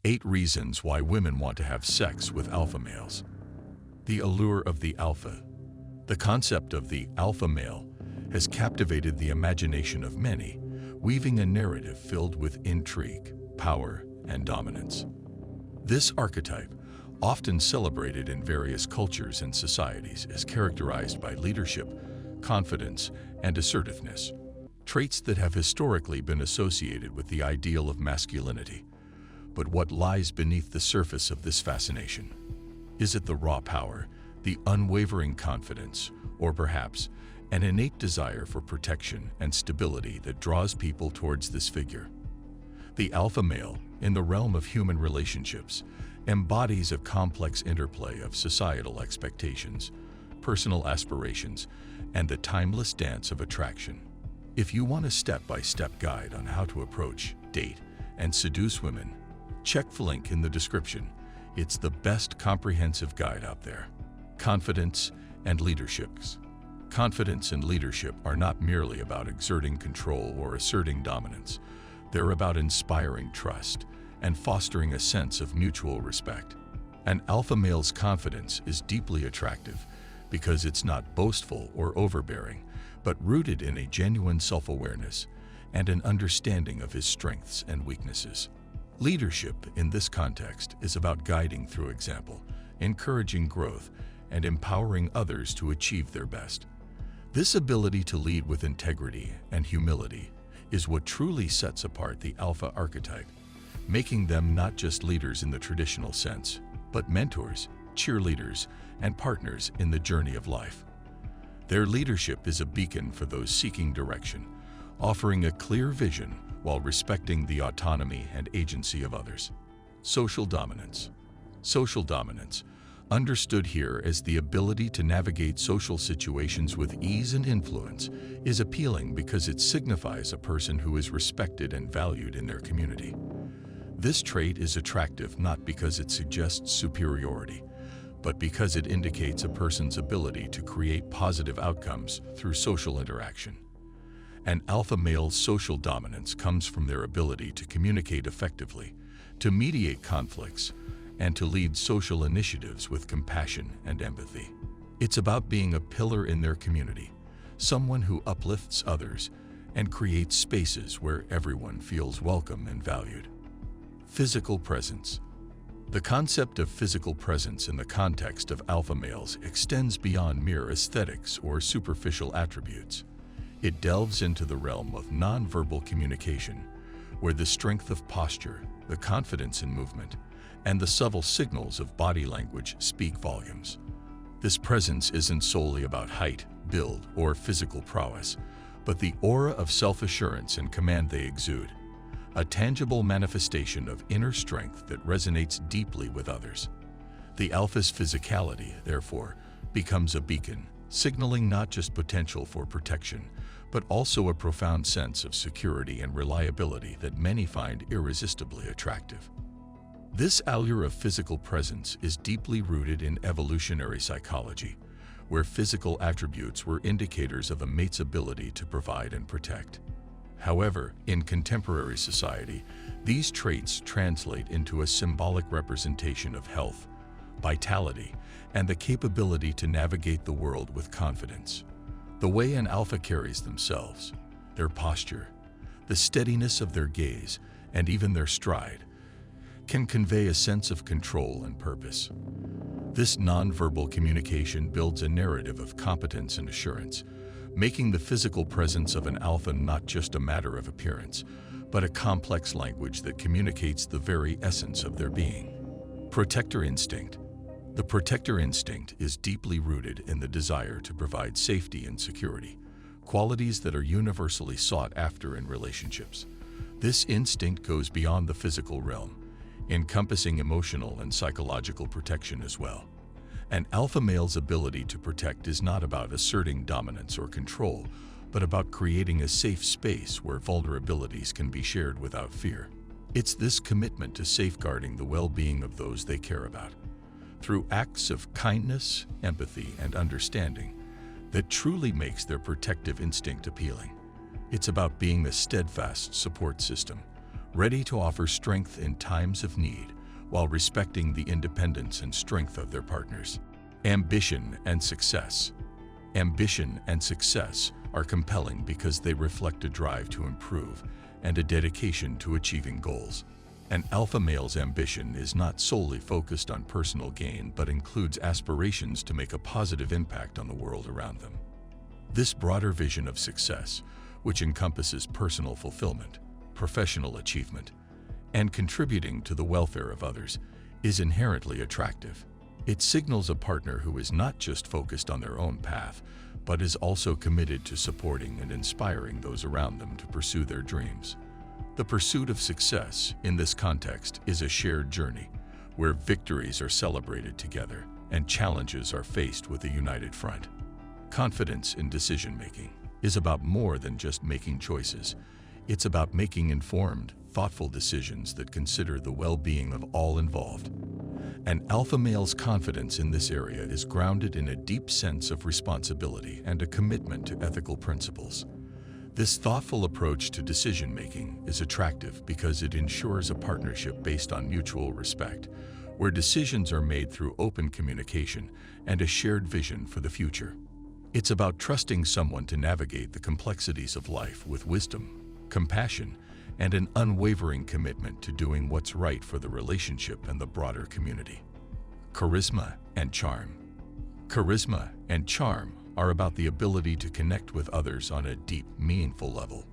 8 reasons why women want to have sex with alpha males. The allure of the alpha. The concept of the alpha male has captivated the imagination of many, weaving a narrative filled with intrigue, power, and dominance. This archetype, often celebrated in various cultures and societies, is characterized by leadership, confidence, and assertiveness, traits that have historically been associated with the ideal of masculinity. But what lies beneath the surface of this fascination? Is it the raw power, the unwavering confidence, or perhaps an innate desire for protection and stability that draws people towards this figure? The alpha male, in the realm of human relationships, embodies a complex interplay of societal expectations, personal aspirations, and the timeless dance of attraction. If you want a step-by-step guide on how to approach, date, and seduce women, check the link in the description. It's the best comprehensive guide out there. Confidence and leadership. Confidence and leadership are not merely about exerting control or asserting dominance. They're about inspiring trust and fostering a sense of mutual respect. An alpha male's confidence is deeply attractive because it's not boastful or overbearing, but rooted in a genuine self-awareness and an understanding of his strengths and weaknesses. Leadership in this context is about guiding through example, encouraging growth, and empowering others to achieve their best. This ability to lead with integrity and humility is what truly sets apart the alpha archetype, making them not just leaders in the traditional sense, but mentors, cheerleaders, and partners in the journey of life. Their leadership is a beacon for those seeking direction, offering a clear vision while respecting the autonomy and agency of others. Social dominance. Social dominance, understood here as the ability to navigate social situations with ease and influence, is appealing because it signifies a person who is respected and valued in their community. This trait is attractive not because it suggests superiority, but because it indicates a person's ability to create positive outcomes through social interaction. An alpha male's social dominance comes from their ability to communicate effectively, to mediate conflicts, and to lead social initiatives with compassion and empathy. It's about being a pillar in their community, someone who uplifts others and creates spaces where everyone feels welcome and valued. Physical presence. The concept of physical presence in the context of alpha males extends beyond mere aesthetics or superficial attributes. It delves into the realm of nonverbal communication, where the strength of posture, the confidence in movement, and the subtle signals of body language speak volumes. This presence isn't solely about height, build, or physical prowess, but the aura of self-assurance and command they exude, a tangible manifestation of inner strength that resonates deeply with others. The alpha's physicality, therefore, becomes a beacon, signaling not just potential for protection, but also a profound sense of security and reliability that many find irresistibly attractive. This allure of physical presence is deeply rooted in evolutionary psychology, where physical attributes were indicators of a mate's ability to provide and protect. However, in contemporary society, these traits translate into a symbolic representation of health, vitality, and the capability to navigate the world with confidence. The way an alpha carries themselves, their posture, the steadiness of their gaze, and even their stride, can convey a sense of control and purpose. This nonverbal communication builds a narrative of competence and assurance, making the physical presence of an alpha not just a matter of appearance, but a complex language that communicates the very essence of their being. Protector instinct. The protector instinct is deeply rooted in the desire to provide safety and security, qualities that are universally sought after in relationships. This instinct goes beyond the physical realm, encompassing emotional and psychological protection as well. An alpha male's ability to protect is not about asserting dominance or control, but about creating a safe space where vulnerabilities can be shared without fear. It's this commitment to safeguarding the well-being of those they care about, through acts of kindness, empathy, and understanding, that truly makes their protective instinct appealing. It's about being a steadfast support system, ready to offer strength in times of need, while respecting the independence and strength of their partners. Ambition and success. Ambition and success are compelling because they reflect a drive to improve and a dedication to achieving goals. An alpha male's ambition is not solely focused on personal gain, but includes aspirations to make a positive impact on the world around them. This broader vision of success, which encompasses personal fulfillment, professional achievement, and contributing to the welfare of others, is inherently attractive. It signals a partner who is not just focused on their own path, but is also committed to supporting and inspiring those around them to pursue their dreams. The pursuit of success, in this context, is a shared journey, where victories are celebrated together and challenges are faced with a united front. Confidence in decision-making is about more than just making choices. It's about making informed, thoughtful decisions that consider the well-being of all involved. An alpha male's confidence in this area is grounded in a deep sense of responsibility and a commitment to ethical principles. This thoughtful approach to decision-making is attractive because it ensures a partnership based on mutual respect, where decisions are made through open communication and a shared vision for the future. It's about trusting someone to navigate the complexities of life with wisdom, compassion, and an unwavering commitment to doing what's right for the relationship and the broader community. Charisma and charm. Charisma and charm are about the ability to connect with others on a deep, meaningful level.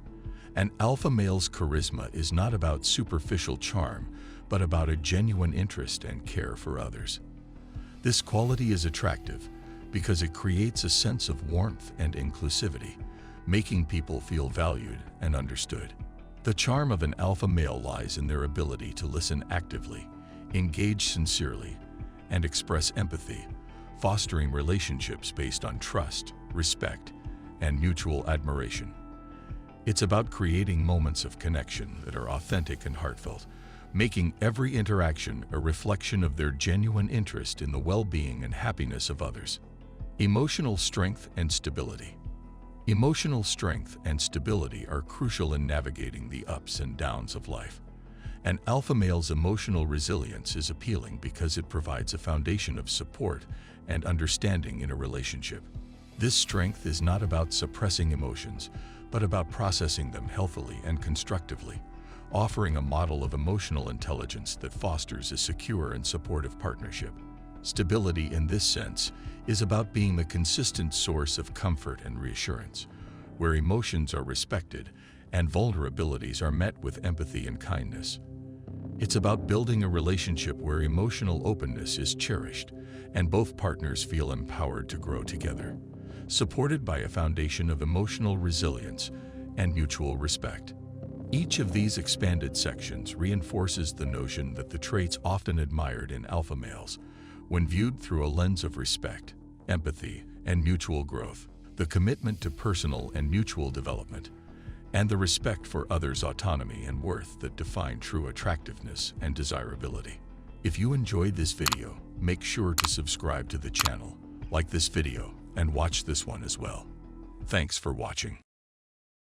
An alpha male's charisma is not about superficial charm, but about a genuine interest and care for others. This quality is attractive because it creates a sense of warmth and inclusivity, making people feel valued and understood. The charm of an alpha male lies in their ability to listen actively, engage sincerely, and express empathy, fostering relationships based on trust, respect, and mutual admiration. It's about creating moments of connection that are authentic and heartfelt, making every interaction a reflection of their genuine interest in the well-being and happiness of others. Emotional strength and stability. Emotional strength and stability are crucial in navigating the ups and downs of life. An alpha male's emotional resilience is appealing because it provides a foundation of support and understanding in a relationship. This strength is not about suppressing emotions, but about processing them healthily and constructively, offering a model of emotional intelligence that fosters a secure and supportive partnership. Stability in this sense is about being the consistent source of comfort and reassurance, where emotions are respected and vulnerabilities are met with empathy and kindness. It's about building a relationship where emotional openness is cherished and both partners feel empowered to grow together, supported by a foundation of emotional resilience and mutual respect. Each of these expanded sections reinforces the notion that the traits often admired in alpha males, when viewed through a lens of respect, empathy, and mutual growth, the commitment to personal and mutual development, and the respect for others' autonomy and worth that define true attractiveness and desirability. If you enjoyed this video, make sure to subscribe to the channel, like this video, and watch this one as well. Thanks for watching.